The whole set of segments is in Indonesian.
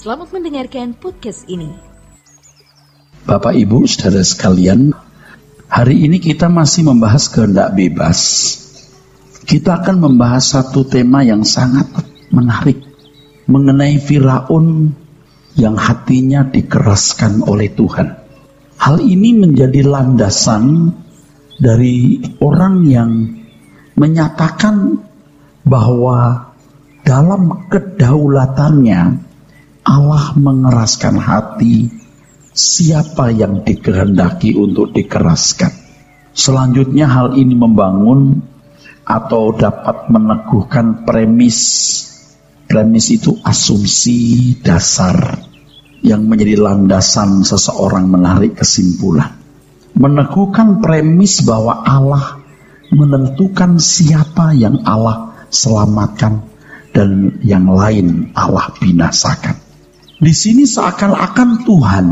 Selamat mendengarkan podcast ini. Bapak, Ibu, saudara sekalian, hari ini kita masih membahas kehendak bebas. Kita akan membahas satu tema yang sangat menarik mengenai Firaun yang hatinya dikeraskan oleh Tuhan. Hal ini menjadi landasan dari orang yang menyatakan bahwa dalam kedaulatannya Allah mengeraskan hati siapa yang dikehendaki untuk dikeraskan. Selanjutnya hal ini membangun atau dapat meneguhkan premis. Premis itu asumsi dasar yang menjadi landasan seseorang menarik kesimpulan. Meneguhkan premis bahwa Allah menentukan siapa yang Allah selamatkan dan yang lain Allah binasakan. Di sini seakan-akan Tuhan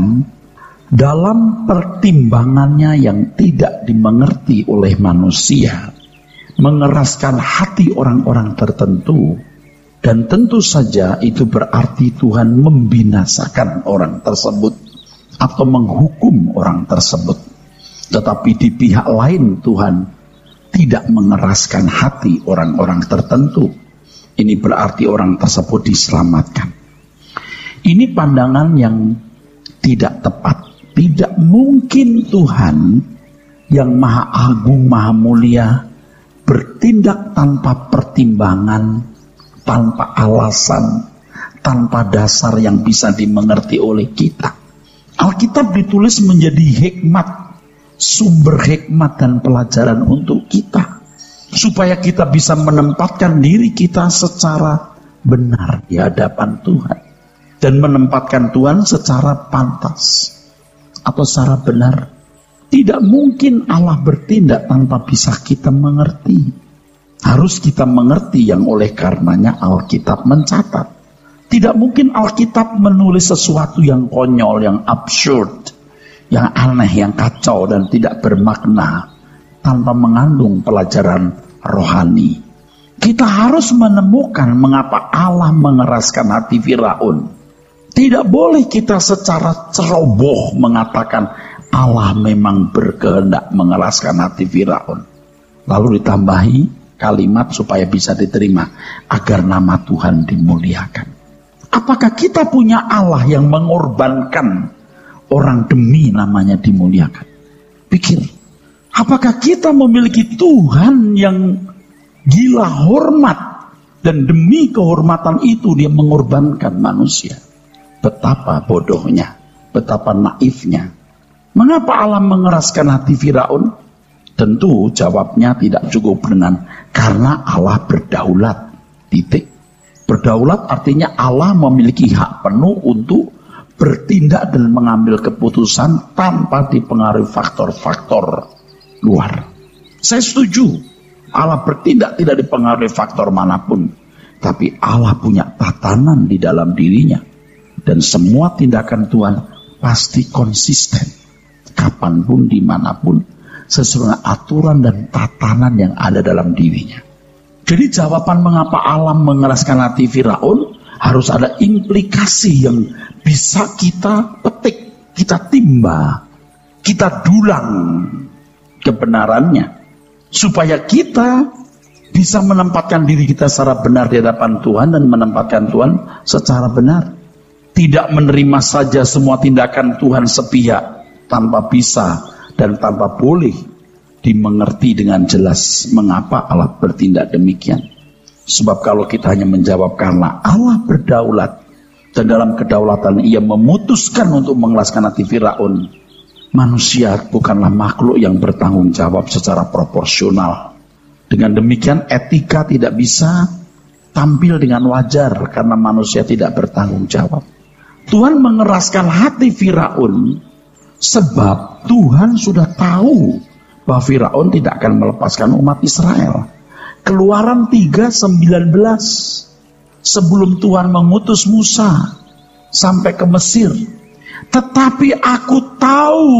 dalam pertimbangannya yang tidak dimengerti oleh manusia mengeraskan hati orang-orang tertentu, dan tentu saja itu berarti Tuhan membinasakan orang tersebut atau menghukum orang tersebut. Tetapi di pihak lain Tuhan tidak mengeraskan hati orang-orang tertentu. Ini berarti orang tersebut diselamatkan. Ini pandangan yang tidak tepat. Tidak mungkin Tuhan yang Maha Agung, Maha Mulia bertindak tanpa pertimbangan, tanpa alasan, tanpa dasar yang bisa dimengerti oleh kita. Alkitab ditulis menjadi hikmat, sumber hikmat dan pelajaran untuk kita, supaya kita bisa menempatkan diri kita secara benar di hadapan Tuhan. Dan menempatkan Tuhan secara pantas atau secara benar. Tidak mungkin Allah bertindak tanpa bisa kita mengerti. Harus kita mengerti yang oleh karenanya Alkitab mencatat. Tidak mungkin Alkitab menulis sesuatu yang konyol, yang absurd, yang aneh, yang kacau dan tidak bermakna tanpa mengandung pelajaran rohani. Kita harus menemukan mengapa Allah mengeraskan hati Firaun. Tidak boleh kita secara ceroboh mengatakan Allah memang berkehendak mengeraskan hati Firaun. Lalu ditambahi kalimat supaya bisa diterima, agar nama Tuhan dimuliakan. Apakah kita punya Allah yang mengorbankan orang demi namanya dimuliakan? Pikir, apakah kita memiliki Tuhan yang gila hormat dan demi kehormatan itu dia mengorbankan manusia? Betapa bodohnya, betapa naifnya. Mengapa Allah mengeraskan hati Firaun? Tentu jawabnya tidak cukup dengan karena Allah berdaulat. Titik. Berdaulat artinya Allah memiliki hak penuh untuk bertindak dan mengambil keputusan tanpa dipengaruhi faktor-faktor luar. Saya setuju. Allah bertindak tidak dipengaruhi faktor manapun. Tapi Allah punya tatanan di dalam dirinya. Dan semua tindakan Tuhan pasti konsisten. Kapanpun, dimanapun, sesuai dengan aturan dan tatanan yang ada dalam dirinya. Jadi jawaban mengapa Allah mengeraskan hati Firaun harus ada implikasi yang bisa kita petik, kita timba, kita dulang kebenarannya. Supaya kita bisa menempatkan diri kita secara benar di hadapan Tuhan dan menempatkan Tuhan secara benar. Tidak menerima saja semua tindakan Tuhan sepihak tanpa bisa dan tanpa boleh dimengerti dengan jelas mengapa Allah bertindak demikian. Sebab kalau kita hanya menjawab karena Allah berdaulat dan dalam kedaulatan ia memutuskan untuk mengeraskan hati Firaun, manusia bukanlah makhluk yang bertanggung jawab secara proporsional. Dengan demikian etika tidak bisa tampil dengan wajar karena manusia tidak bertanggung jawab. Tuhan mengeraskan hati Firaun sebab Tuhan sudah tahu bahwa Firaun tidak akan melepaskan umat Israel. Keluaran 3:19, sebelum Tuhan mengutus Musa sampai ke Mesir. Tetapi aku tahu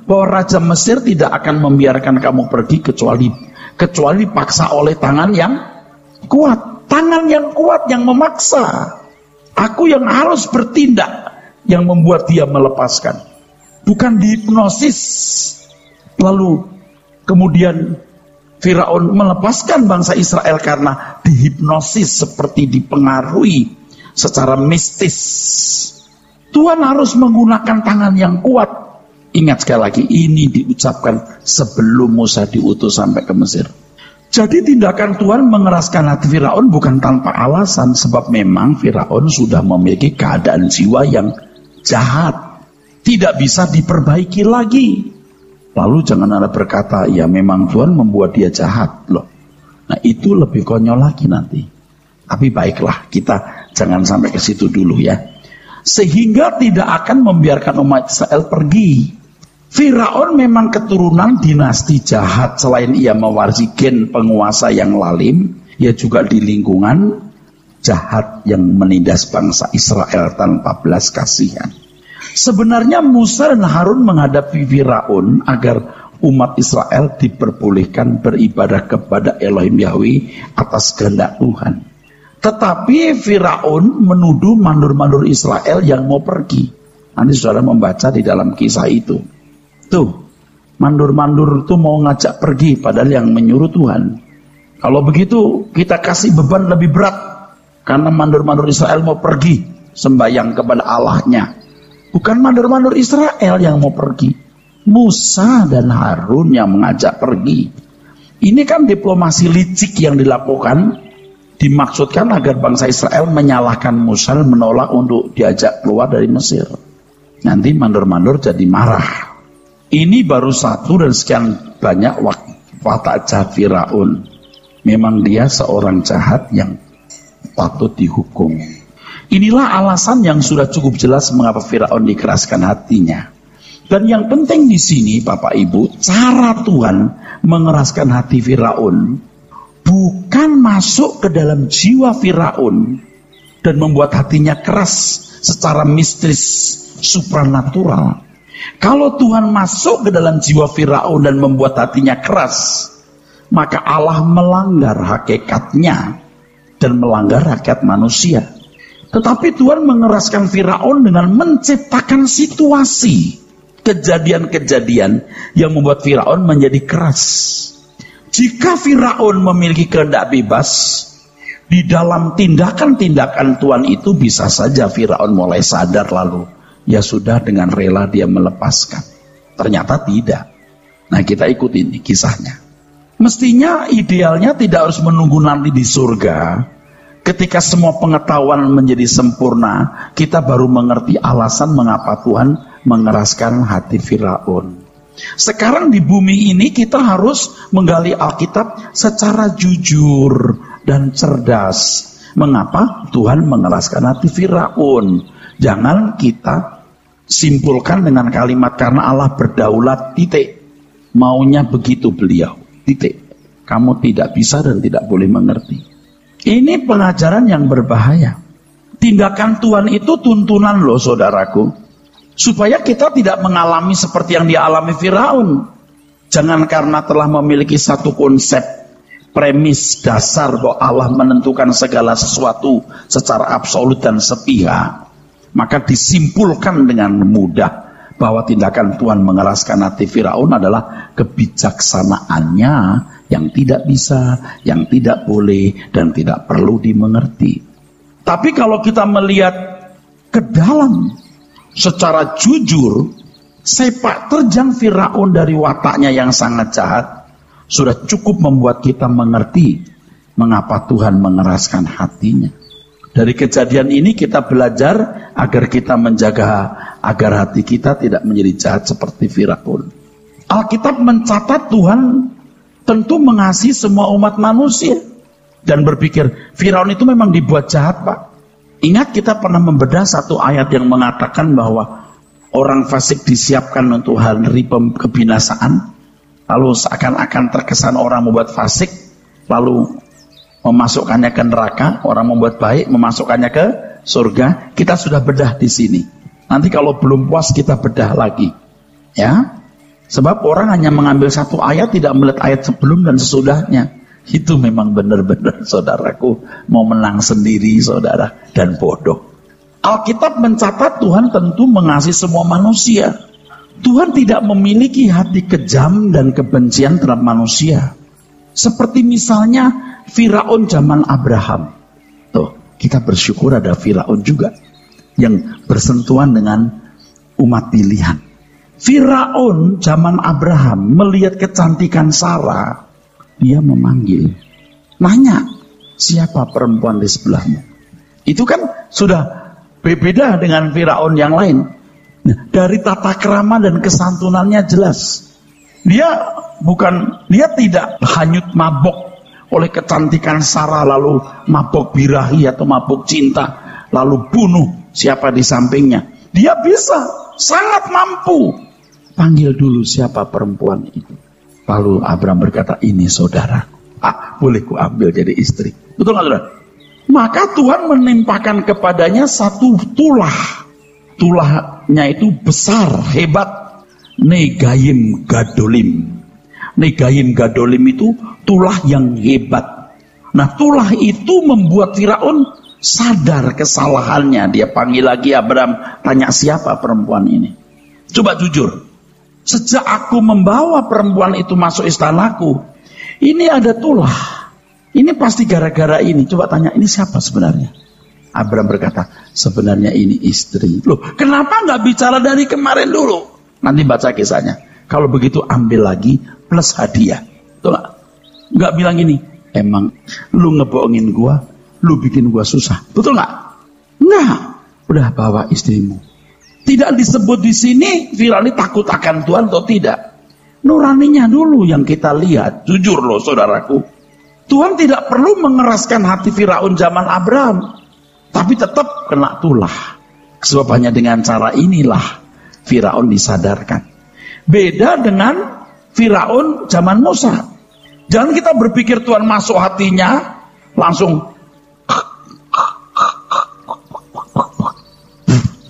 bahwa Raja Mesir tidak akan membiarkan kamu pergi kecuali dipaksa oleh tangan yang kuat. Tangan yang kuat yang memaksa. Aku yang harus bertindak yang membuat dia melepaskan. Bukan dihipnosis. Lalu kemudian Firaun melepaskan bangsa Israel karena dihipnosis, seperti dipengaruhi secara mistis. Tuhan harus menggunakan tangan yang kuat. Ingat sekali lagi, ini diucapkan sebelum Musa diutus sampai ke Mesir. Jadi tindakan Tuhan mengeraskan hati Firaun bukan tanpa alasan, sebab memang Firaun sudah memiliki keadaan jiwa yang jahat, tidak bisa diperbaiki lagi. Lalu jangan ada berkata, ya memang Tuhan membuat dia jahat loh. Nah itu lebih konyol lagi nanti. Tapi baiklah, kita jangan sampai ke situ dulu ya. Sehingga tidak akan membiarkan umat Israel pergi. Firaun memang keturunan dinasti jahat. Selain ia mewarisi gen penguasa yang lalim, ia juga di lingkungan jahat yang menindas bangsa Israel tanpa belas kasihan. Sebenarnya Musa dan Harun menghadapi Firaun agar umat Israel diperbolehkan beribadah kepada Elohim Yahweh atas kehendak Tuhan. Tetapi Firaun menuduh mandur-mandur Israel yang mau pergi. Nanti saudara membaca di dalam kisah itu. Tuh, mandur-mandur itu mau ngajak pergi padahal yang menyuruh Tuhan. Kalau begitu kita kasih beban lebih berat karena mandur-mandur Israel mau pergi sembahyang kepada Allahnya. Bukan mandur-mandur Israel yang mau pergi, Musa dan Harun yang mengajak pergi. Ini kan diplomasi licik yang dilakukan, dimaksudkan agar bangsa Israel menyalahkan Musa dan menolak untuk diajak keluar dari Mesir. Nanti mandur-mandur jadi marah. Ini baru satu dan sekian banyak watak jahat Firaun. Memang dia seorang jahat yang patut dihukum. Inilah alasan yang sudah cukup jelas mengapa Firaun dikeraskan hatinya. Dan yang penting di sini Bapak Ibu, cara Tuhan mengeraskan hati Firaun bukan masuk ke dalam jiwa Firaun dan membuat hatinya keras secara mistis supranatural. Kalau Tuhan masuk ke dalam jiwa Firaun dan membuat hatinya keras, maka Allah melanggar hakikatnya dan melanggar hakikat manusia. Tetapi Tuhan mengeraskan Firaun dengan menciptakan situasi, kejadian-kejadian yang membuat Firaun menjadi keras. Jika Firaun memiliki kehendak bebas, di dalam tindakan-tindakan Tuhan itu bisa saja Firaun mulai sadar lalu, ya sudah dengan rela dia melepaskan. Ternyata tidak. Nah kita ikuti ini kisahnya. Mestinya idealnya tidak harus menunggu nanti di surga. Ketika semua pengetahuan menjadi sempurna, kita baru mengerti alasan mengapa Tuhan mengeraskan hati Firaun. Sekarang di bumi ini kita harus menggali Alkitab secara jujur dan cerdas. Mengapa Tuhan mengeraskan hati Firaun? Jangan kita simpulkan dengan kalimat karena Allah berdaulat, titik. Maunya begitu beliau, titik. Kamu tidak bisa dan tidak boleh mengerti. Ini pengajaran yang berbahaya. Tindakan Tuhan itu tuntunan loh saudaraku. Supaya kita tidak mengalami seperti yang dialami Firaun. Jangan karena telah memiliki satu konsep, premis dasar bahwa Allah menentukan segala sesuatu secara absolut dan sepihak, maka disimpulkan dengan mudah bahwa tindakan Tuhan mengeraskan hati Firaun adalah kebijaksanaannya yang tidak bisa, yang tidak boleh, dan tidak perlu dimengerti. Tapi kalau kita melihat ke dalam secara jujur, sepak terjang Firaun dari wataknya yang sangat jahat sudah cukup membuat kita mengerti mengapa Tuhan mengeraskan hatinya. Dari kejadian ini kita belajar agar kita menjaga agar hati kita tidak menjadi jahat seperti Firaun. Alkitab mencatat Tuhan tentu mengasihi semua umat manusia dan berpikir Firaun itu memang dibuat jahat, Pak. Ingat kita pernah membedah satu ayat yang mengatakan bahwa orang fasik disiapkan untuk hari kebinasaan, lalu seakan-akan terkesan orang membuat fasik lalu memasukkannya ke neraka, orang membuat baik memasukkannya ke surga. Kita sudah bedah di sini. Nanti kalau belum puas kita bedah lagi, ya. Sebab orang hanya mengambil satu ayat, tidak melihat ayat sebelum dan sesudahnya. Itu memang benar-benar saudaraku mau menang sendiri saudara dan bodoh. Alkitab mencatat Tuhan tentu mengasihi semua manusia. Tuhan tidak memiliki hati kejam dan kebencian terhadap manusia. Seperti misalnya Firaun zaman Abraham. Tuh, kita bersyukur ada Firaun juga yang bersentuhan dengan umat pilihan. Firaun zaman Abraham melihat kecantikan Sarah, dia memanggil, nanya, siapa perempuan di sebelahmu? Itu kan sudah berbeda dengan Firaun yang lain. Nah, dari tata krama dan kesantunannya jelas. Dia tidak hanyut mabok oleh kecantikan Sarah lalu mabok birahi atau mabok cinta lalu bunuh siapa di sampingnya. Dia bisa, sangat mampu. Panggil dulu siapa perempuan itu. Lalu Abraham berkata, ini saudara. Boleh ku ambil jadi istri. Betul nggak saudara? Maka Tuhan menimpakan kepadanya satu tulah. Tulahnya itu besar, hebat. Negayim Gadolim. Negayim Gadolim itu tulah yang hebat. Nah, tulah itu membuat Firaun sadar kesalahannya. Dia panggil lagi Abraham, tanya siapa perempuan ini. Coba jujur. Sejak aku membawa perempuan itu masuk istanaku, ini ada tulah. Ini pasti gara-gara ini. Coba tanya, ini siapa sebenarnya? Abraham berkata, sebenarnya ini istri. Loh, kenapa nggak bicara dari kemarin dulu? Nanti baca kisahnya. Kalau begitu ambil lagi plus hadiah. Tuh nggak bilang gini, emang lu ngebohongin gua, lu bikin gua susah. Betul nggak? Nggak. Udah bawa istrimu. Tidak disebut di sini Firaun takut akan Tuhan atau tidak. Nuraninya dulu yang kita lihat. Jujur loh saudaraku. Tuhan tidak perlu mengeraskan hati Firaun zaman Abraham. Tapi tetap kena tulah. Sebab hanya dengan cara inilah Firaun disadarkan. Beda dengan Firaun zaman Musa. Jangan kita berpikir Tuhan masuk hatinya langsung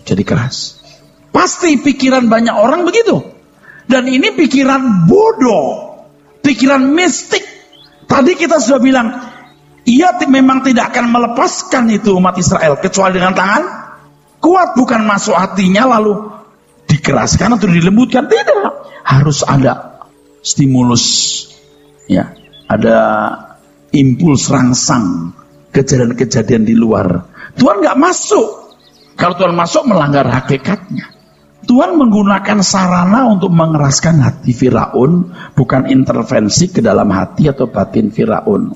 jadi keras. Pasti pikiran banyak orang begitu. Dan ini pikiran bodoh. Pikiran mistik. Tadi kita sudah bilang, ia memang tidak akan melepaskan itu umat Israel kecuali dengan tangan kuat, bukan masuk hatinya lalu dikeraskan atau dilembutkan. Tidak, harus ada stimulus, ya, ada impuls rangsang, kejadian-kejadian di luar. Tuhan nggak masuk. Kalau Tuhan masuk melanggar hakikatnya. Tuhan menggunakan sarana untuk mengeraskan hati Firaun, bukan intervensi ke dalam hati atau batin Firaun.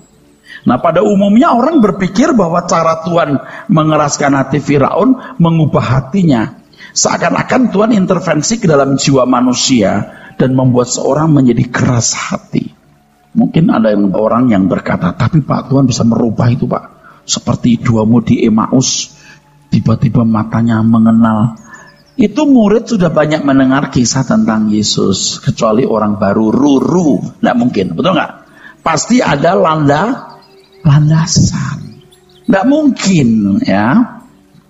Nah, pada umumnya orang berpikir bahwa cara Tuhan mengeraskan hati Firaun, mengubah hatinya. Seakan-akan Tuhan intervensi ke dalam jiwa manusia dan membuat seorang menjadi keras hati. Mungkin ada orang yang berkata, tapi Pak, Tuhan bisa merubah itu Pak. Seperti duamu di Emmaus, tiba-tiba matanya mengenal. Itu murid sudah banyak mendengar kisah tentang Yesus, kecuali orang baru ruru. Nggak mungkin, betul nggak? Pasti ada landasan. Nggak mungkin, ya.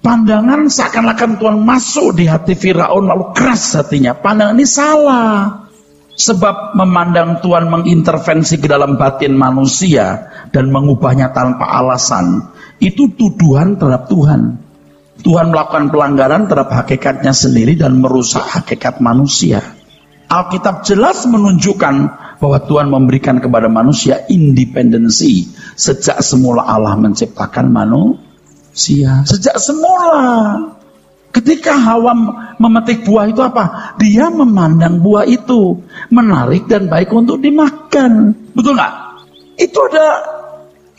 Pandangan seakan-akan Tuhan masuk di hati Firaun lalu keras hatinya. Pandangan ini salah. Sebab memandang Tuhan mengintervensi ke dalam batin manusia dan mengubahnya tanpa alasan, itu tuduhan terhadap Tuhan. Tuhan melakukan pelanggaran terhadap hakikatnya sendiri dan merusak hakikat manusia. Alkitab jelas menunjukkan bahwa Tuhan memberikan kepada manusia independensi. Sejak semula Allah menciptakan manusia. Sejak semula. Ketika Hawa memetik buah itu apa? Dia memandang buah itu menarik dan baik untuk dimakan. Betul nggak? Itu ada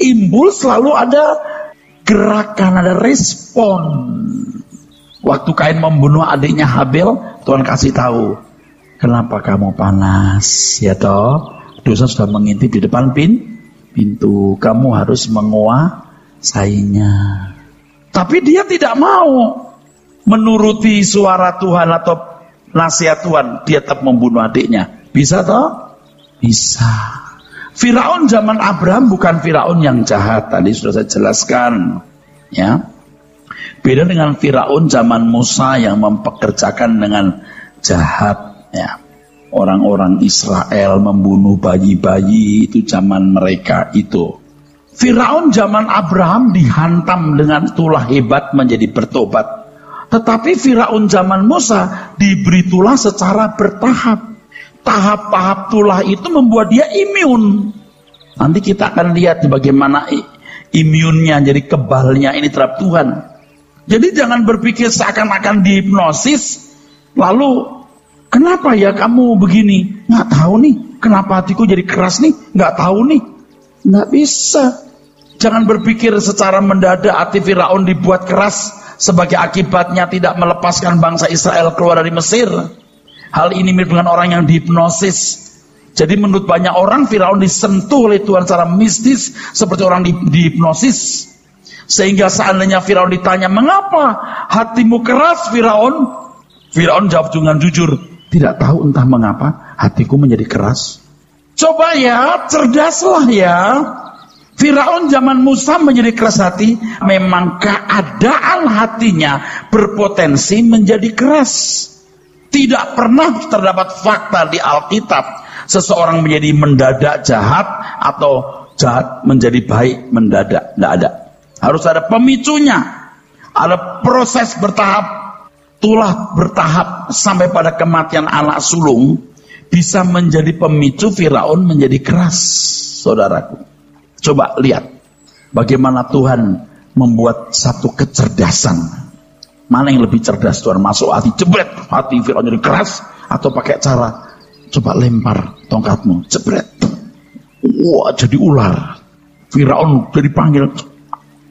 impuls, selalu ada gerakan, ada respon. Waktu Kain membunuh adiknya Habel, Tuhan kasih tahu, kenapa kamu panas? Ya toh, dosa sudah mengintip di depan pintu. Kamu harus menguasainya. Tapi dia tidak mau menuruti suara Tuhan atau nasihat Tuhan. Dia tetap membunuh adiknya. Bisa toh? Bisa. Firaun zaman Abraham bukan Firaun yang jahat, tadi sudah saya jelaskan, ya. Beda dengan Firaun zaman Musa yang mempekerjakan dengan jahat, ya. Orang-orang Israel membunuh bayi-bayi, itu zaman mereka itu. Firaun zaman Abraham dihantam dengan tulah hebat menjadi bertobat. Tetapi Firaun zaman Musa diberi tulah secara bertahap. Tahap-tahap tulah itu membuat dia imun. Nanti kita akan lihat bagaimana imunnya, jadi kebalnya ini terhadap Tuhan. Jadi jangan berpikir seakan-akan dihipnosis, lalu kenapa ya kamu begini? Nggak tahu nih, kenapa hatiku jadi keras nih? Nggak tahu nih. Nggak bisa. Jangan berpikir secara mendadak hati Firaun dibuat keras sebagai akibatnya tidak melepaskan bangsa Israel keluar dari Mesir. Hal ini mirip dengan orang yang dihipnosis. Jadi menurut banyak orang Firaun disentuh oleh Tuhan secara mistis seperti orang dihipnosis. Sehingga seandainya Firaun ditanya, "Mengapa hatimu keras, Firaun?" Firaun jawab dengan jujur, "Tidak tahu entah mengapa hatiku menjadi keras." Coba ya, cerdaslah ya. Firaun zaman Musa menjadi keras hati, memang keadaan hatinya berpotensi menjadi keras. Tidak pernah terdapat fakta di Alkitab seseorang menjadi mendadak jahat atau jahat menjadi baik mendadak. Tidak ada. Harus ada pemicunya. Ada proses bertahap, tulah bertahap sampai pada kematian anak sulung bisa menjadi pemicu Firaun menjadi keras, saudaraku. Coba lihat bagaimana Tuhan membuat satu kecerdasan. Mana yang lebih cerdas? Tuhan masuk hati, jebret, hati Firaun jadi keras, atau pakai cara coba lempar tongkatmu, jebret, wah jadi ular. Firaun jadi panggil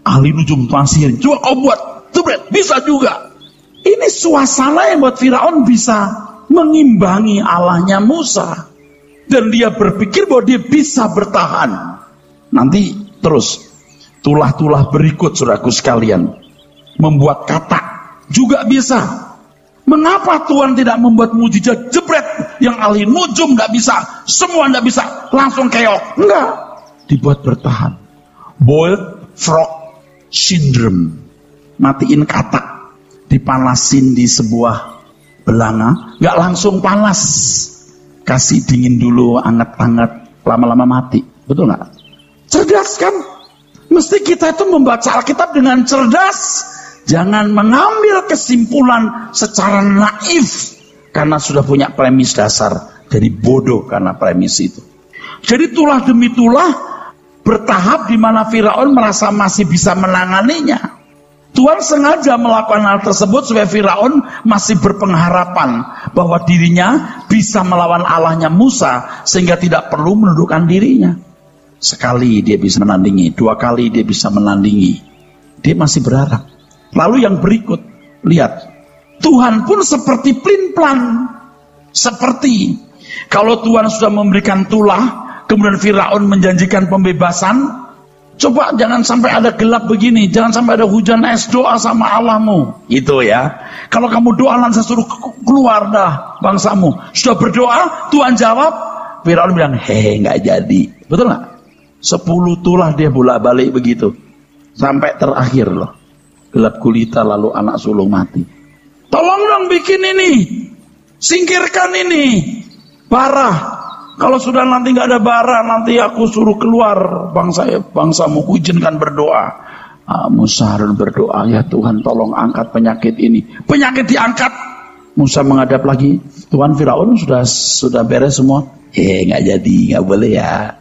ahli nujum pasir, coba kau buat, jebret, bisa juga. Ini suasana yang buat Firaun bisa mengimbangi Allahnya Musa, dan dia berpikir bahwa dia bisa bertahan. Nanti terus tulah-tulah berikut, saudaraku sekalian, membuat katak juga bisa. Mengapa Tuhan tidak membuat mujizat jebret yang ahli nujum nggak bisa, semua nggak bisa, langsung keok? Enggak, dibuat bertahan. Boiled frog syndrome, matiin katak, dipanasin di sebuah belanga, nggak langsung panas, kasih dingin dulu, anget-anget, lama-lama mati, betul nggak? Cerdas kan? Mesti kita itu membaca Alkitab dengan cerdas. Jangan mengambil kesimpulan secara naif karena sudah punya premis dasar. Jadi bodoh karena premis itu. Jadi tulah demi tulah bertahap di mana Firaun merasa masih bisa menanganinya. Tuhan sengaja melakukan hal tersebut supaya Firaun masih berpengharapan bahwa dirinya bisa melawan Allahnya Musa sehingga tidak perlu menundukkan dirinya. Sekali dia bisa menandingi, 2 kali dia bisa menandingi, dia masih berharap. Lalu yang berikut, lihat, Tuhan pun seperti pelin-pelan. Seperti kalau Tuhan sudah memberikan tulah, kemudian Firaun menjanjikan pembebasan, coba jangan sampai ada gelap begini, jangan sampai ada hujan es, doa sama Allahmu, gitu ya. Kalau kamu doa langsung suruh keluar dah bangsamu. Sudah berdoa, Tuhan jawab, Firaun bilang, hehe, nggak jadi, betul nggak? 10 tulah dia bolak-balik begitu sampai terakhir loh, gelap gulita lalu anak sulung mati. Tolong dong bikin ini, singkirkan ini bara. Kalau sudah nanti nggak ada bara, nanti aku suruh keluar bangsamu, izinkan berdoa. Musa Harun berdoa, ya Tuhan tolong angkat penyakit ini. Penyakit diangkat, Musa menghadap lagi, Tuhan, Firaun sudah beres semua. Nggak jadi, nggak boleh ya.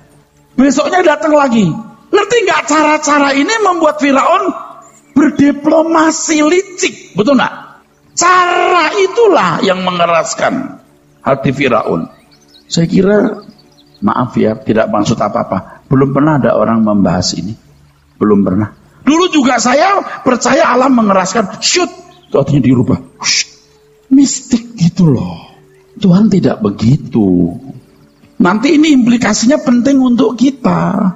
Besoknya datang lagi. Ngerti nggak cara-cara ini membuat Firaun berdiplomasi licik, betul nggak? Cara itulah yang mengeraskan hati Firaun. Saya kira, maaf ya, tidak maksud apa-apa. Belum pernah ada orang membahas ini. Belum pernah. Dulu juga saya percaya Allah mengeraskan, shoot, itu artinya dirubah. Mistik gitu loh. Tuhan tidak begitu. Nanti ini implikasinya penting untuk kita.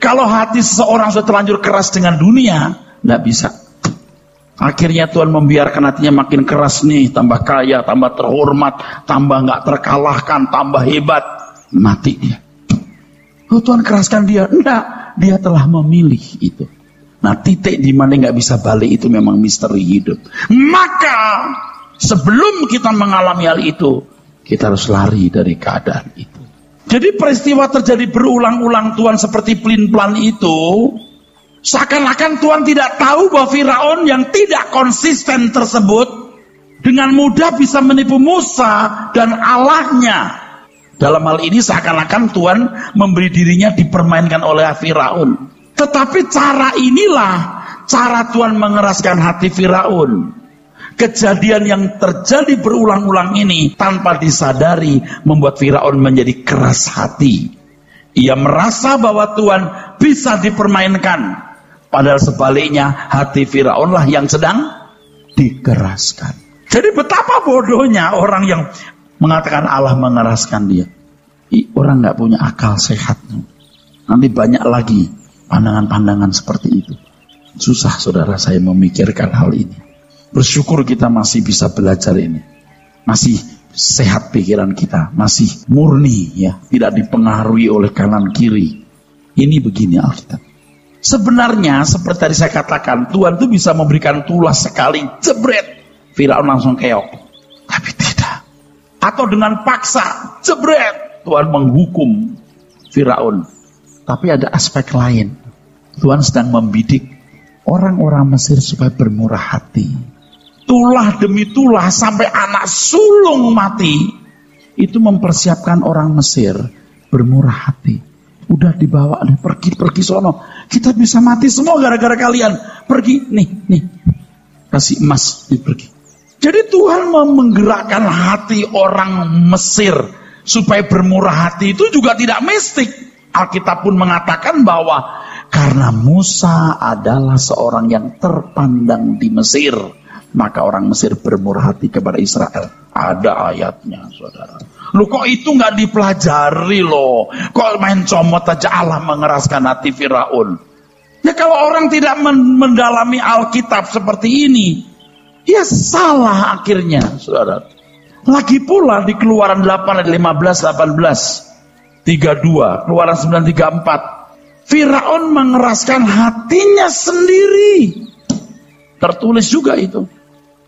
Kalau hati seseorang sudah terlanjur keras dengan dunia, tidak bisa. Akhirnya Tuhan membiarkan hatinya makin keras nih, tambah kaya, tambah terhormat, tambah nggak terkalahkan, tambah hebat, mati dia. Oh, Tuhan keraskan dia? Enggak, dia telah memilih itu. Nah, titik di mana nggak bisa balik itu memang misteri hidup. Maka sebelum kita mengalami hal itu, kita harus lari dari keadaan itu. Jadi peristiwa terjadi berulang-ulang Tuhan seperti pelin-pelan itu, seakan-akan Tuhan tidak tahu bahwa Firaun yang tidak konsisten tersebut dengan mudah bisa menipu Musa dan Allahnya. Dalam hal ini seakan-akan Tuhan memberi dirinya dipermainkan oleh Firaun. Tetapi cara inilah cara Tuhan mengeraskan hati Firaun. Kejadian yang terjadi berulang-ulang ini tanpa disadari membuat Firaun menjadi keras hati. Ia merasa bahwa Tuhan bisa dipermainkan. Padahal sebaliknya hati Firaunlah yang sedang dikeraskan. Jadi betapa bodohnya orang yang mengatakan Allah mengeraskan dia. Orang gak punya akal sehat. Nanti banyak lagi pandangan-pandangan seperti itu. Susah saudara saya memikirkan hal ini. Bersyukur kita masih bisa belajar ini. Masih sehat pikiran kita. Masih murni ya. Tidak dipengaruhi oleh kanan kiri. Ini begini Alkitab. Sebenarnya seperti tadi saya katakan, Tuhan itu bisa memberikan tulas sekali, jebret, Firaun langsung keok. Tapi tidak. Atau dengan paksa, jebret, Tuhan menghukum Firaun. Tapi ada aspek lain. Tuhan sedang membidik orang-orang Mesir supaya bermurah hati. Tulah demi tulah sampai anak sulung mati. Itu mempersiapkan orang Mesir bermurah hati. Udah dibawa, pergi sono. Kita bisa mati semua gara-gara kalian. Pergi, nih. Kasih emas, pergi. Jadi Tuhan menggerakkan hati orang Mesir supaya bermurah hati itu juga tidak mistik. Alkitab pun mengatakan bahwa karena Musa adalah seorang yang terpandang di Mesir, maka orang Mesir bermurah hati kepada Israel. Ada ayatnya, saudara. Loh kok itu nggak dipelajari loh? Kok main comot aja Allah mengeraskan hati Firaun? Ya kalau orang tidak mendalami Alkitab seperti ini, ya salah akhirnya, saudara. Lagi pula di Keluaran 8 ayat 15, 18, 32, Keluaran 9, 34, Firaun mengeraskan hatinya sendiri. Tertulis juga itu.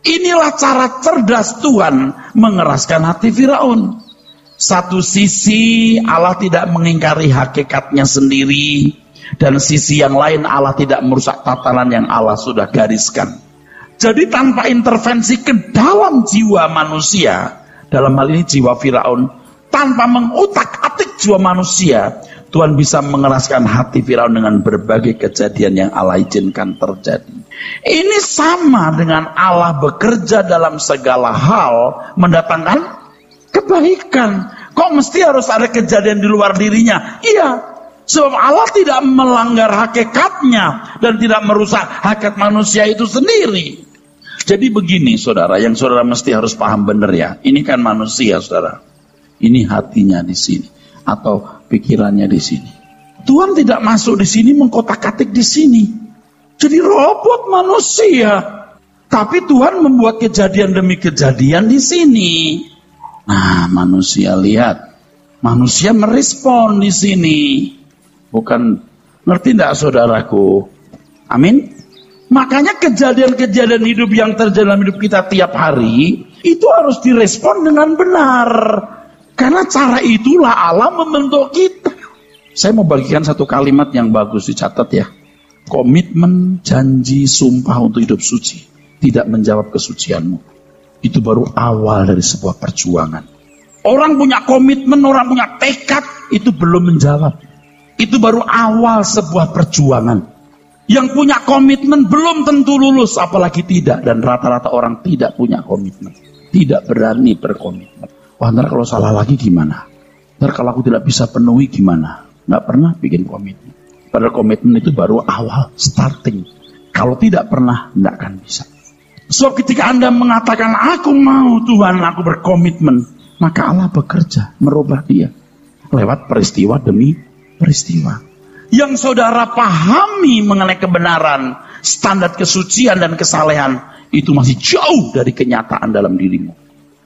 Inilah cara cerdas Tuhan mengeraskan hati Firaun. Satu sisi Allah tidak mengingkari hakikatnya sendiri, dan sisi yang lain Allah tidak merusak tatanan yang Allah sudah gariskan. Jadi tanpa intervensi ke dalam jiwa manusia, dalam hal ini jiwa Firaun, tanpa mengutak-atik jiwa manusia, Tuhan bisa mengeraskan hati Firaun dengan berbagai kejadian yang Allah izinkan terjadi. Ini sama dengan Allah bekerja dalam segala hal mendatangkan kebaikan. Kok mesti harus ada kejadian di luar dirinya? Iya, sebab Allah tidak melanggar hakikatnya dan tidak merusak hakikat manusia itu sendiri. Jadi begini saudara, yang saudara mesti harus paham benar ya. Ini kan manusia saudara. Ini hatinya di sini atau pikirannya di sini. Tuhan tidak masuk di sini mengkotak-katik di sini. Jadi robot manusia. Tapi Tuhan membuat kejadian demi kejadian di sini. Nah, manusia lihat. Manusia merespon di sini. Bukan, ngerti tidak saudaraku? Amin. Makanya kejadian-kejadian hidup yang terjadi dalam hidup kita tiap hari, itu harus direspon dengan benar. Karena cara itulah Allah membentuk kita. Saya mau bagikan satu kalimat yang bagus, dicatat ya. Komitmen, janji, sumpah untuk hidup suci tidak menjawab kesucianmu. Itu baru awal dari sebuah perjuangan. Orang punya komitmen, orang punya tekad, itu belum menjawab. Itu baru awal sebuah perjuangan. Yang punya komitmen belum tentu lulus, apalagi tidak. Dan rata-rata orang tidak punya komitmen, tidak berani berkomitmen. Wah, ntar kalau salah lagi gimana? Ntar kalau aku tidak bisa penuhi gimana? Nggak pernah bikin komitmen. Padahal komitmen itu baru awal, starting. Kalau tidak pernah, tidak akan bisa. Sebab ketika Anda mengatakan, aku mau Tuhan, aku berkomitmen, maka Allah bekerja, merubah dia. Lewat peristiwa demi peristiwa. Yang saudara pahami mengenai kebenaran, standar kesucian dan kesalehan, itu masih jauh dari kenyataan dalam dirimu.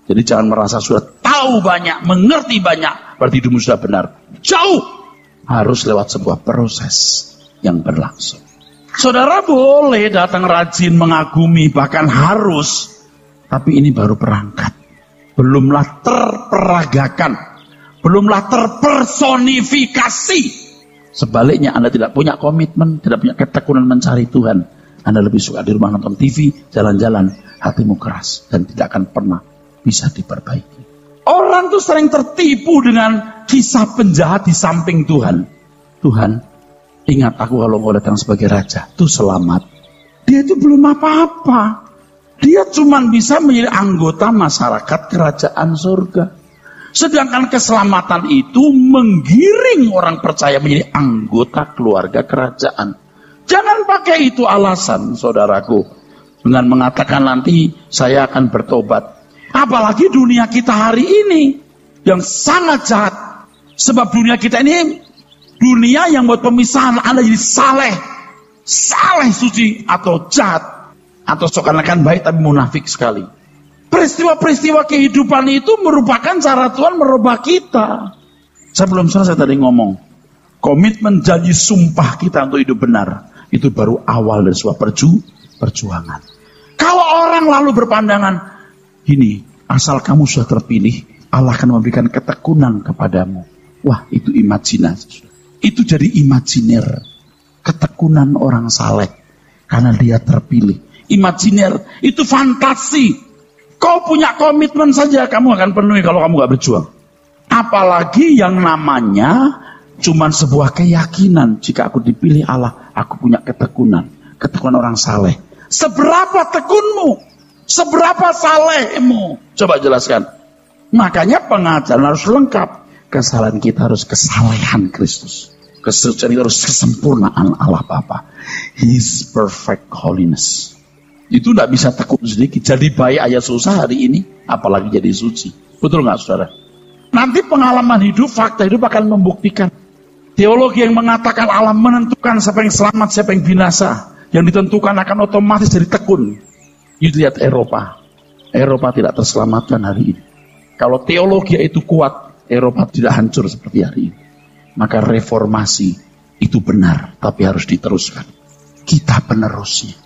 Jadi jangan merasa sudah tahu banyak, mengerti banyak, berarti hidupmu sudah benar. Jauh. Harus lewat sebuah proses yang berlangsung. Saudara boleh datang rajin, mengagumi, bahkan harus. Tapi ini baru perangkat. Belumlah terperagakan. belumlah terpersonifikasi. Sebaliknya Anda tidak punya komitmen, tidak punya ketekunan mencari Tuhan. Anda lebih suka di rumah nonton TV, jalan-jalan, hatimu keras dan tidak akan pernah bisa diperbaiki. Orang tuh sering tertipu dengan kisah penjahat di samping Tuhan. Tuhan, ingat aku kalau engkau datang sebagai raja, tuh selamat. Dia itu belum apa-apa. Dia cuma bisa menjadi anggota masyarakat kerajaan surga. Sedangkan keselamatan itu menggiring orang percaya menjadi anggota keluarga kerajaan. Jangan pakai itu alasan, saudaraku, dengan mengatakan nanti saya akan bertobat. Apalagi dunia kita hari ini yang sangat jahat. Sebab dunia kita ini dunia yang buat pemisahan Anda jadi saleh suci atau jahat, atau seakan-akan baik tapi munafik sekali. Peristiwa-peristiwa kehidupan itu merupakan cara Tuhan merubah kita. Saya belum selesai tadi ngomong. Komitmen janji sumpah kita untuk hidup benar. Itu baru awal dari sebuah perjuangan. Kalau orang lalu berpandangan, gini, asal kamu sudah terpilih, Allah akan memberikan ketekunan kepadamu. Wah, itu imajinasi. Itu jadi imajiner. Ketekunan orang saleh. Karena dia terpilih. Imajiner, itu fantasi. Kau punya komitmen saja, kamu akan penuhi kalau kamu gak berjuang. Apalagi yang namanya cuman sebuah keyakinan. Jika aku dipilih Allah, aku punya ketekunan. Ketekunan orang saleh. Seberapa tekunmu? Seberapa salehmu? Coba jelaskan. Makanya pengajaran harus lengkap. Kesalahan kita harus kesalehan Kristus. Kesucian kita harus kesempurnaan Allah Bapa. His perfect holiness. Itu tidak bisa tekun sedikit. Jadi baik aja susah hari ini, apalagi jadi suci. Betul nggak, saudara? Nanti pengalaman hidup, fakta hidup akan membuktikan. Teologi yang mengatakan Allah menentukan siapa yang selamat, siapa yang binasa, yang ditentukan akan otomatis jadi tekun. You lihat Eropa. Eropa tidak terselamatkan hari ini. Kalau teologi itu kuat, Eropa tidak hancur seperti hari ini. Maka reformasi itu benar, tapi harus diteruskan. Kita penerusnya.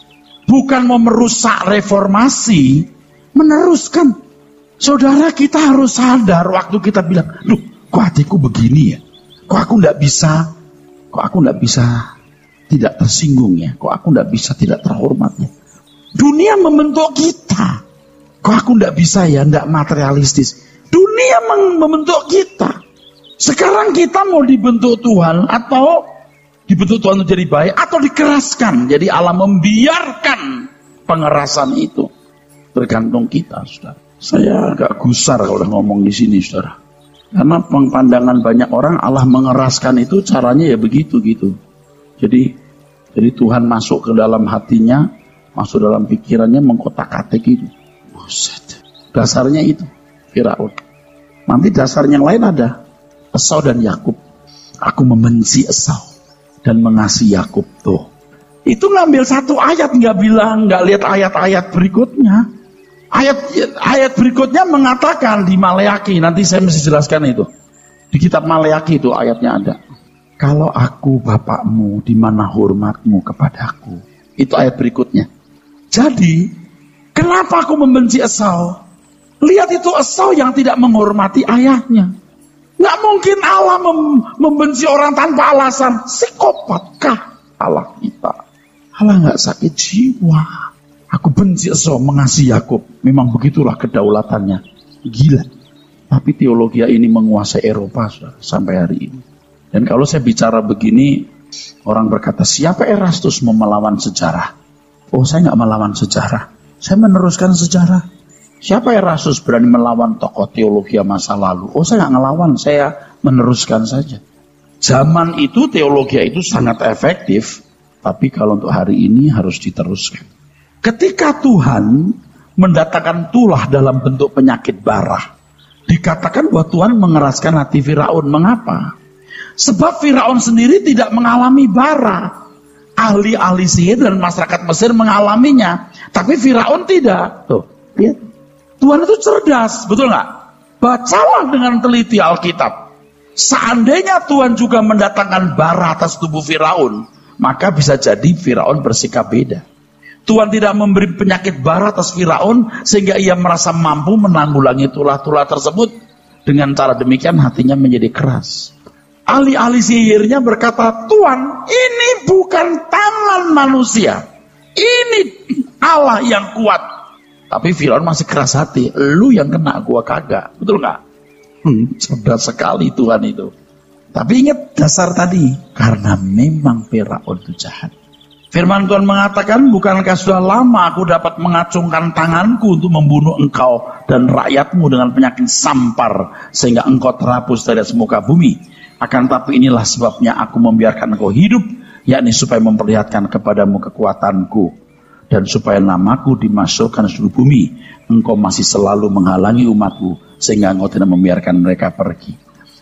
Bukan mau merusak reformasi, meneruskan. Saudara, kita harus sadar waktu kita bilang, loh, kok hatiku begini ya? Kok aku tidak bisa tidak tersinggung ya? Kok aku tidak bisa tidak terhormat ya? Dunia membentuk kita. Kok aku tidak bisa ya, tidak materialistis. Dunia membentuk kita. Sekarang kita mau dibentuk Tuhan atau dibentuk Tuhan untuk jadi baik atau dikeraskan. Jadi Allah membiarkan pengerasan itu. Tergantung kita, saudara. Saya agak gusar kalau udah ngomong di sini, saudara. Karena pandangan banyak orang Allah mengeraskan itu caranya ya begitu gitu. Jadi Tuhan masuk ke dalam hatinya, masuk dalam pikirannya, mengkotak-katik itu. Buset. Dasarnya itu Firaun. Nanti dasarnya yang lain ada Esau dan Yakub. Aku membenci Esau dan mengasihi Yakub. Tuh, itu ngambil satu ayat, nggak lihat ayat-ayat berikutnya. Ayat berikutnya mengatakan di Maleaki, nanti saya mesti jelaskan itu. Di kitab Maleaki itu ayatnya ada. Kalau aku bapakmu, di mana hormatmu kepadaku? Itu ayat berikutnya. Jadi, kenapa aku membenci Esau? Lihat itu Esau yang tidak menghormati ayahnya. Nggak mungkin Allah membenci orang tanpa alasan. Psikopatkah Allah kita? Allah nggak sakit jiwa. Aku benci Esau, mengasihi Yakub. Memang begitulah kedaulatannya. Gila. Tapi teologi ini menguasai Eropa sampai hari ini. Dan kalau saya bicara begini, orang berkata, siapa Erastus mau melawan sejarah? Oh, saya nggak melawan sejarah. Saya meneruskan sejarah. Siapa Erastus berani melawan tokoh teologi masa lalu? Oh, saya nggak ngelawan, saya meneruskan saja. Zaman itu teologi itu sangat efektif, tapi kalau untuk hari ini harus diteruskan. Ketika Tuhan mendatangkan tulah dalam bentuk penyakit bara, dikatakan bahwa Tuhan mengeraskan hati Firaun. Mengapa? Sebab Firaun sendiri tidak mengalami bara. Ahli-ahli sihir dan masyarakat Mesir mengalaminya, tapi Firaun tidak. Tuh, lihat. Tuhan itu cerdas, betul nggak? Bacalah dengan teliti Alkitab. Seandainya Tuhan juga mendatangkan bara atas tubuh Firaun, maka bisa jadi Firaun bersikap beda. Tuhan tidak memberi penyakit bara atas Firaun sehingga ia merasa mampu menanggulangi tulah-tulah tersebut. Dengan cara demikian hatinya menjadi keras. Ahli-ahli sihirnya berkata, Tuhan, ini bukan tangan manusia. Ini Allah yang kuat. Tapi Firaun masih keras hati. Lu yang kena, gua kagak. Betul nggak? Cerdas sekali Tuhan itu. Tapi ingat dasar tadi. Karena memang Firaun itu jahat. Firman Tuhan mengatakan, bukankah sudah lama aku dapat mengacungkan tanganku untuk membunuh engkau dan rakyatmu dengan penyakit sampar, sehingga engkau terhapus dari semuka bumi. Akan tapi inilah sebabnya aku membiarkan engkau hidup, yakni supaya memperlihatkan kepadamu kekuatanku, dan supaya namaku dimasukkan di seluruh bumi. Engkau masih selalu menghalangi umatku, sehingga engkau tidak membiarkan mereka pergi.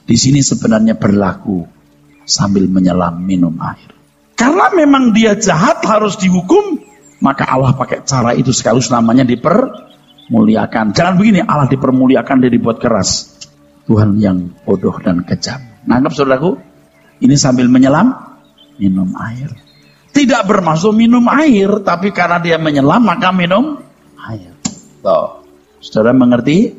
Di sini sebenarnya berlaku sambil menyelam minum air. Karena memang dia jahat harus dihukum, maka Allah pakai cara itu sekaligus namanya dipermuliakan. Jangan begini, Allah dipermuliakan dia dibuat keras. Tuhan yang bodoh dan kejam. Nangkep saudaraku? Ini sambil menyelam minum air. Tidak bermaksud minum air, tapi karena dia menyelam maka minum air. Tuh, saudara mengerti?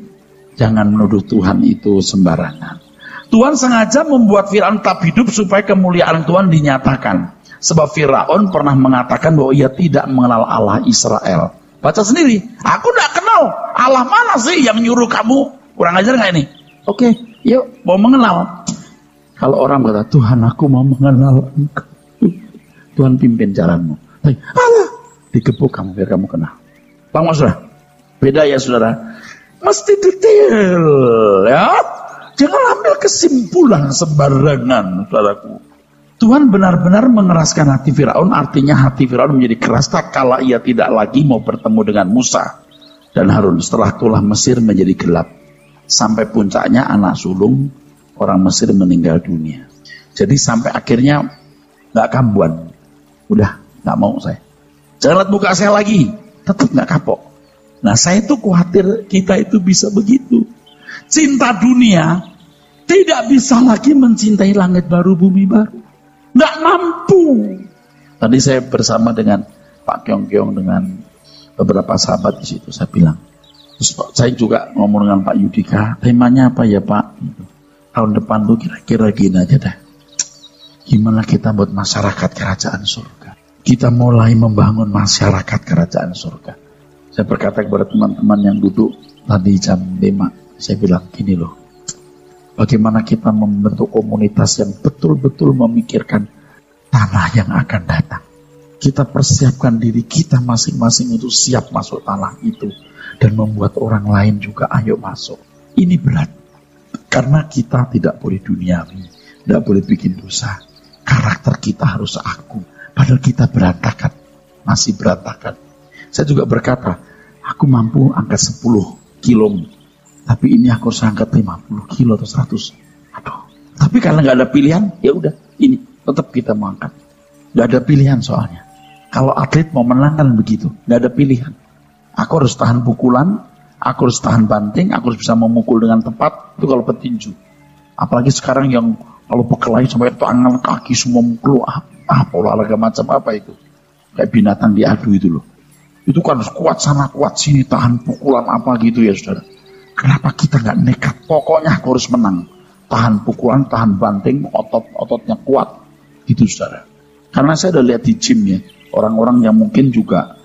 Jangan menuduh Tuhan itu sembarangan. Tuhan sengaja membuat Firaun tetap hidup supaya kemuliaan Tuhan dinyatakan. Sebab Firaun pernah mengatakan bahwa ia tidak mengenal Allah Israel. Baca sendiri. Aku tidak kenal. Allah mana sih yang nyuruh kamu? Kurang ajar nggak ini? Oke, yuk mau mengenal. Kalau orang berkata, Tuhan aku mau mengenal engkau. Tuhan pimpin jalanmu. Allah, digebuk kamu biar kamu kenal. Bang saudara, beda ya saudara. Mesti detail ya. Jangan ambil kesimpulan sembarangan saudaraku. Tuhan benar-benar mengeraskan hati Firaun, artinya hati Firaun menjadi keras tak kala ia tidak lagi mau bertemu dengan Musa dan Harun. Setelah itulah Mesir menjadi gelap. Sampai puncaknya anak sulung orang Mesir meninggal dunia. Jadi sampai akhirnya gak kambuan. Udah gak mau saya. Jangan lihat muka saya lagi. Tetap gak kapok. Nah saya itu khawatir kita itu bisa begitu. Cinta dunia tidak bisa lagi mencintai langit baru bumi baru. Nggak mampu. Tadi saya bersama dengan Pak Kyong-Kyong dengan beberapa sahabat di situ. Saya bilang, terus saya juga ngomong dengan Pak Yudika, temanya apa ya Pak? Gitu. Tahun depan tuh kira-kira gini aja dah. Gimana kita buat masyarakat kerajaan surga? Kita mulai membangun masyarakat kerajaan surga. Saya berkata kepada teman-teman yang duduk tadi jam 5, saya bilang gini loh. Bagaimana kita membentuk komunitas yang betul-betul memikirkan tanah yang akan datang. Kita persiapkan diri kita masing-masing untuk siap masuk tanah itu. Dan membuat orang lain juga ayo masuk. Ini berat. Karena kita tidak boleh duniawi. Tidak boleh bikin dosa. Karakter kita harus agung. Padahal kita berantakan. Masih berantakan. Saya juga berkata, aku mampu angkat 10 kilo. Tapi ini aku harus angkat 50 kilo atau 100. Aduh. Tapi karena nggak ada pilihan, ya udah. Ini tetap kita mau angkat. Nggak ada pilihan soalnya. Kalau atlet mau menang kan begitu. Nggak ada pilihan. Aku harus tahan pukulan. Aku harus tahan banting. Aku harus bisa memukul dengan tepat. Itu kalau petinju. Apalagi sekarang yang kalau berkelahi sampai tangan kaki semua mukul. Apa olahraga macam apa itu? Kayak binatang diadu itu loh. Itu kan kuat sana kuat sini. Tahan pukulan apa gitu ya saudara. Kenapa kita nggak nekat? Pokoknya aku harus menang. Tahan pukulan, tahan banting, ototnya kuat. Gitu saudara. Karena saya udah lihat di gym ya. Orang-orang yang mungkin juga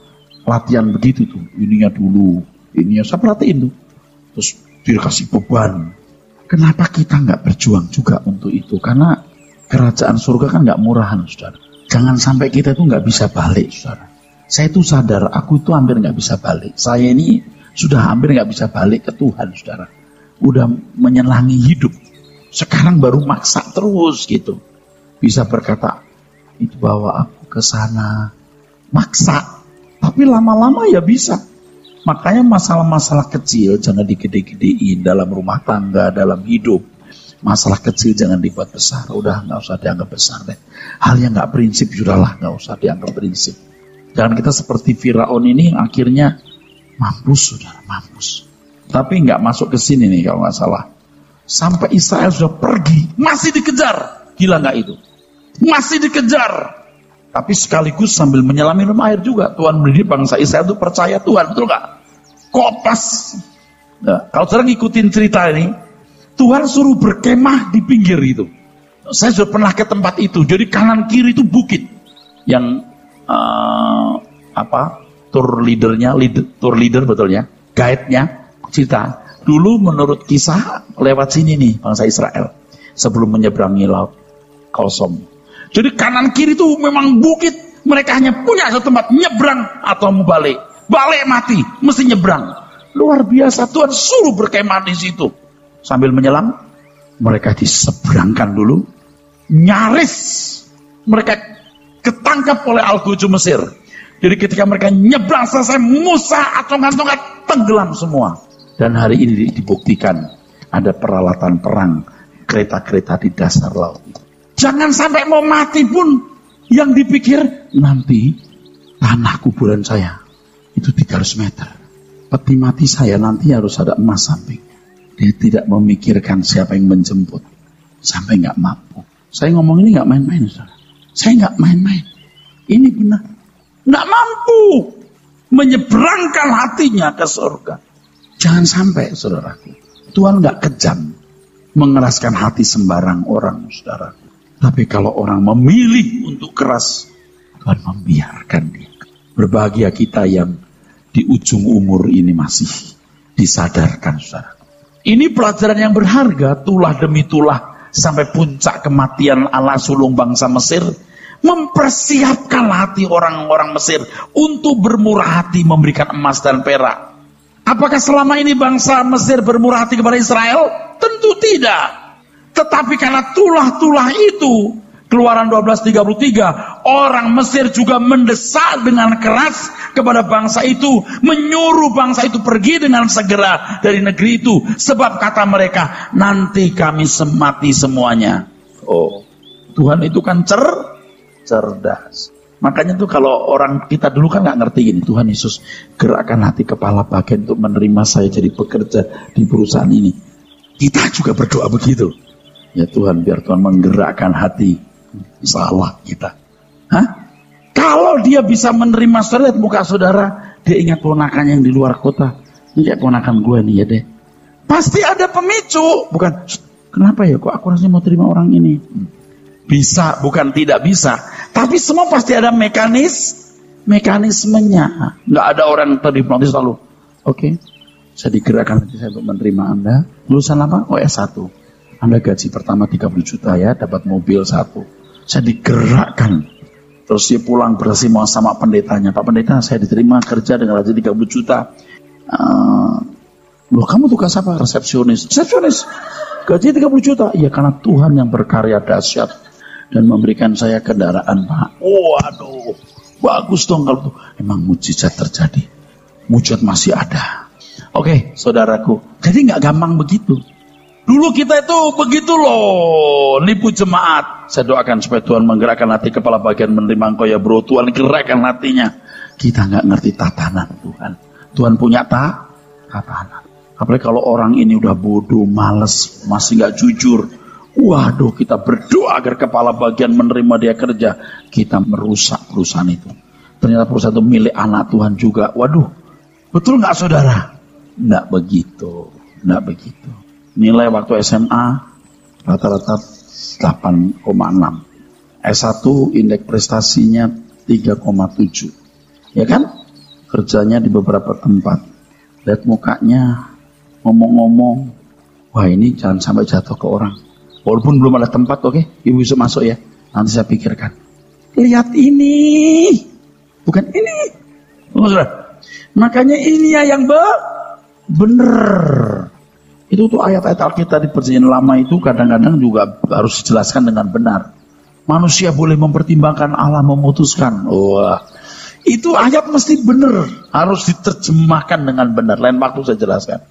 latihan begitu tuh. Ininya dulu. Ininya saya perhatiin tuh. Terus dia kasih beban. Kenapa kita nggak berjuang juga untuk itu? Karena kerajaan surga kan nggak murahan saudara. Jangan sampai kita itu nggak bisa balik saudara. Saya itu sadar, aku itu hampir nggak bisa balik. Saya ini sudah hampir nggak bisa balik ke Tuhan, saudara. Udah menyenangi hidup. Sekarang baru maksa terus gitu. Bisa berkata, itu bawa aku ke sana. Maksa. Tapi lama-lama ya bisa. Makanya masalah-masalah kecil jangan digede-gedein dalam rumah tangga, dalam hidup. Masalah kecil jangan dibuat besar. Udah nggak usah dianggap besar deh. Hal yang nggak prinsip sudahlah, nggak usah dianggap prinsip. Jangan kita seperti Firaun ini yang akhirnya mampus, saudara, mampus. Tapi nggak masuk ke sini nih kalau nggak salah. Sampai Israel sudah pergi, masih dikejar. Gila nggak itu? Masih dikejar. Tapi sekaligus sambil menyelam minum air juga. Tuhan mendidik bangsa Israel itu percaya Tuhan, betul nggak? Kopas. Nah, kalau saudara ngikutin cerita ini, Tuhan suruh berkemah di pinggir itu. Saya sudah pernah ke tempat itu. Jadi kanan kiri itu bukit. Yang tour leader betulnya, guide-nya cerita. Dulu menurut kisah lewat sini nih bangsa Israel sebelum menyeberangi laut Kosong. Jadi kanan kiri itu memang bukit. Mereka hanya punya satu tempat, nyebrang atau mau balik. Balik mati, mesti nyebrang. Luar biasa, Tuhan suruh berkemah di situ. Sambil menyelam, mereka diseberangkan dulu. Nyaris mereka ketangkap oleh algojo Mesir. Jadi ketika mereka nyebrang selesai, Musa atong-atong tenggelam semua. Dan hari ini dibuktikan ada peralatan perang, kereta-kereta di dasar laut. Jangan sampai mau mati pun yang dipikir nanti tanah kuburan saya itu 300 meter. Peti mati saya nanti harus ada emas sampingnya. Dia tidak memikirkan siapa yang menjemput sampai nggak mampu. Saya ngomong ini nggak main-main, saudara. Saya nggak main-main. Ini benar. Nggak mampu menyeberangkan hatinya ke surga. Jangan sampai, saudaraku. Tuhan nggak kejam mengeraskan hati sembarang orang, saudaraku. Tapi kalau orang memilih untuk keras, Tuhan membiarkan dia. Berbahagia kita yang di ujung umur ini masih disadarkan, saudara. Ini pelajaran yang berharga, tulah demi tulah, sampai puncak kematian ala sulung bangsa Mesir, mempersiapkan hati orang-orang Mesir untuk bermurah hati memberikan emas dan perak. Apakah selama ini bangsa Mesir bermurah hati kepada Israel? Tentu tidak. Tetapi karena tulah-tulah itu, Keluaran 12:33, orang Mesir juga mendesak dengan keras kepada bangsa itu, menyuruh bangsa itu pergi dengan segera dari negeri itu, sebab kata mereka, nanti kami mati semuanya. Oh, Tuhan itu kan cerdas. Makanya tuh kalau orang kita dulu kan nggak ngerti gini, Tuhan Yesus gerakkan hati kepala bagian untuk menerima saya jadi pekerja di perusahaan ini. Kita juga berdoa begitu. Ya Tuhan, biar Tuhan menggerakkan hati. Salah kita. Kalau dia bisa menerima saudara, muka saudara, dia ingat ponakan yang di luar kota. Ini ponakan gue nih ya deh. Pasti ada pemicu. Bukan, kenapa ya kok aku rasanya mau terima orang ini? Bisa, bukan tidak bisa. Tapi semua pasti ada mekanismenya. Nggak ada orang terhipnotis lalu. Oke, saya digerakkan nanti saya untuk menerima Anda. Lulusan apa? Oh S1. Anda gaji pertama 30 juta ya, dapat mobil 1. Saya digerakkan. Terus dia pulang berhasil mau sama pendetanya. Pak pendeta, saya diterima kerja dengan gaji 30 juta. Loh, kamu tugas apa? Resepsionis. Gaji 30 juta. Iya, karena Tuhan yang berkarya dahsyat dan memberikan saya kendaraan, Pak. Waduh, bagus dong kalau tuh. Emang mujizat terjadi. Mujizat masih ada. Oke, saudaraku. Jadi nggak gampang begitu. Dulu kita itu begitu loh, nipu jemaat. Saya doakan supaya Tuhan menggerakkan hati kepala bagian menerima engkau ya bro. Tuhan gerakkan hatinya. Kita nggak ngerti tatanan Tuhan. Tuhan punya tatanan. Apalagi kalau orang ini udah bodoh, males, masih nggak jujur. Waduh, kita berdoa agar kepala bagian menerima dia kerja. Kita merusak perusahaan itu. Ternyata perusahaan itu milik anak Tuhan juga. Waduh, betul nggak saudara? Nggak begitu. Nilai waktu SMA rata-rata 8,6. S1 indeks prestasinya 3,7. Ya kan? Kerjanya di beberapa tempat. Lihat mukanya, ngomong-ngomong. Wah, ini jangan sampai jatuh ke orang. Walaupun belum ada tempat, oke? Ibu bisa masuk ya. Nanti saya pikirkan. Lihat ini. Bukan ini. Makanya ini ya yang benar. Itu tuh ayat-ayat Alkitab di Perjanjian Lama itu kadang-kadang juga harus dijelaskan dengan benar. Manusia boleh mempertimbangkan, Allah memutuskan. Wah, itu ayat mesti benar, harus diterjemahkan dengan benar. Lain waktu saya jelaskan.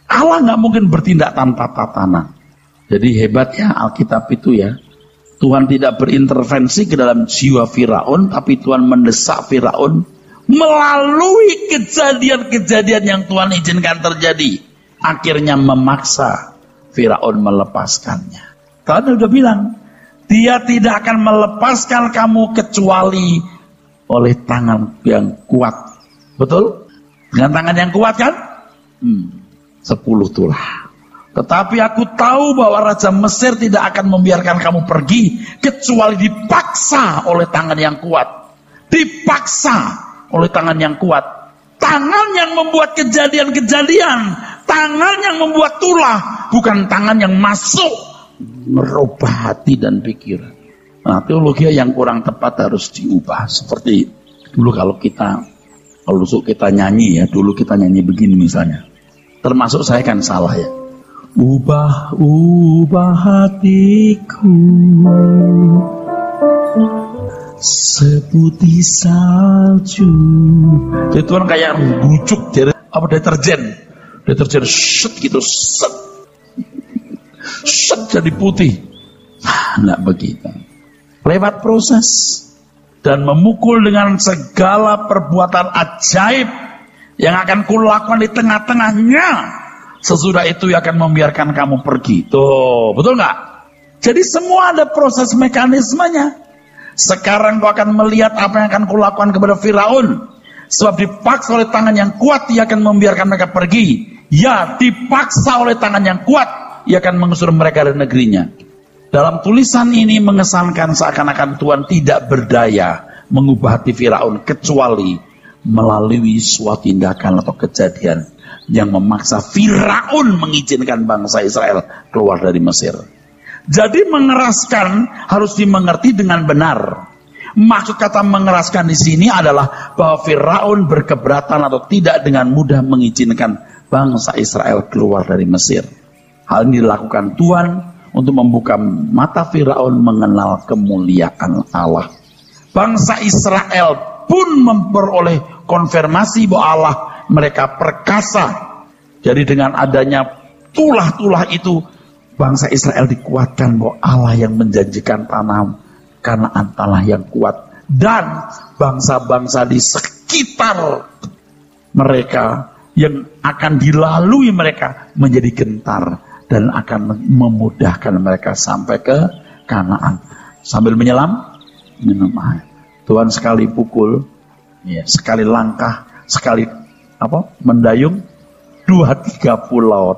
Allah nggak mungkin bertindak tanpa tatanan. Jadi hebatnya Alkitab itu ya. Tuhan tidak berintervensi ke dalam jiwa Firaun, tapi Tuhan mendesak Firaun melalui kejadian-kejadian yang Tuhan izinkan terjadi. Akhirnya memaksa Firaun melepaskannya. Tuhan sudah bilang, dia tidak akan melepaskan kamu kecuali oleh tangan yang kuat. Betul? Dengan tangan yang kuat kan? 10 tulah. Tetapi aku tahu bahwa Raja Mesir tidak akan membiarkan kamu pergi kecuali dipaksa oleh tangan yang kuat. Dipaksa oleh tangan yang kuat. Tangan yang membuat kejadian-kejadian. Tangan yang membuat tulah. Bukan tangan yang masuk merubah hati dan pikiran. Nah, teologi yang kurang tepat harus diubah. Seperti dulu kalau kita nyanyi ya, dulu kita nyanyi begini misalnya. Termasuk saya kan salah ya. Ubah hatiku seputih salju. Jadi Tuhan kayak bucuk deterjen set gitu, set jadi putih. Nah begitu. Lewat proses dan memukul dengan segala perbuatan ajaib yang akan kulakukan di tengah-tengahnya. Sesudah itu akan membiarkan kamu pergi. Tuh, betul nggak? Jadi semua ada proses mekanismenya. Sekarang kau akan melihat apa yang akan kulakukan kepada Firaun. Sebab dipaksa oleh tangan yang kuat, ia akan membiarkan mereka pergi. Ya, dipaksa oleh tangan yang kuat, ia akan mengusir mereka dari negerinya. Dalam tulisan ini mengesankan seakan-akan Tuhan tidak berdaya mengubah hati Firaun kecuali melalui suatu tindakan atau kejadian yang memaksa Firaun mengizinkan bangsa Israel keluar dari Mesir. Jadi mengeraskan harus dimengerti dengan benar. Maksud kata mengeraskan di sini adalah bahwa Firaun berkeberatan atau tidak dengan mudah mengizinkan bangsa Israel keluar dari Mesir. Hal ini dilakukan Tuhan untuk membuka mata Firaun mengenal kemuliaan Allah. Bangsa Israel pun memperoleh konfirmasi bahwa Allah mereka perkasa. Jadi dengan adanya tulah-tulah itu, bangsa Israel dikuatkan bahwa Allah yang menjanjikan tanah Kanaan tanah yang kuat. Dan bangsa-bangsa di sekitar mereka yang akan dilalui mereka menjadi gentar dan akan memudahkan mereka sampai ke Kanaan. Sambil menyelam, minum air. Tuhan sekali pukul, ya, sekali langkah, sekali mendayung, 2-3 pulau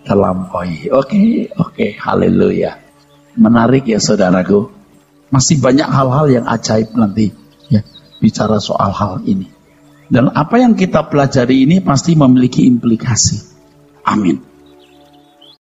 terlampaui. Oke, haleluya. Menarik ya saudaraku. Masih banyak hal-hal yang ajaib nanti ya bicara soal hal ini. Dan apa yang kita pelajari ini pasti memiliki implikasi. Amin.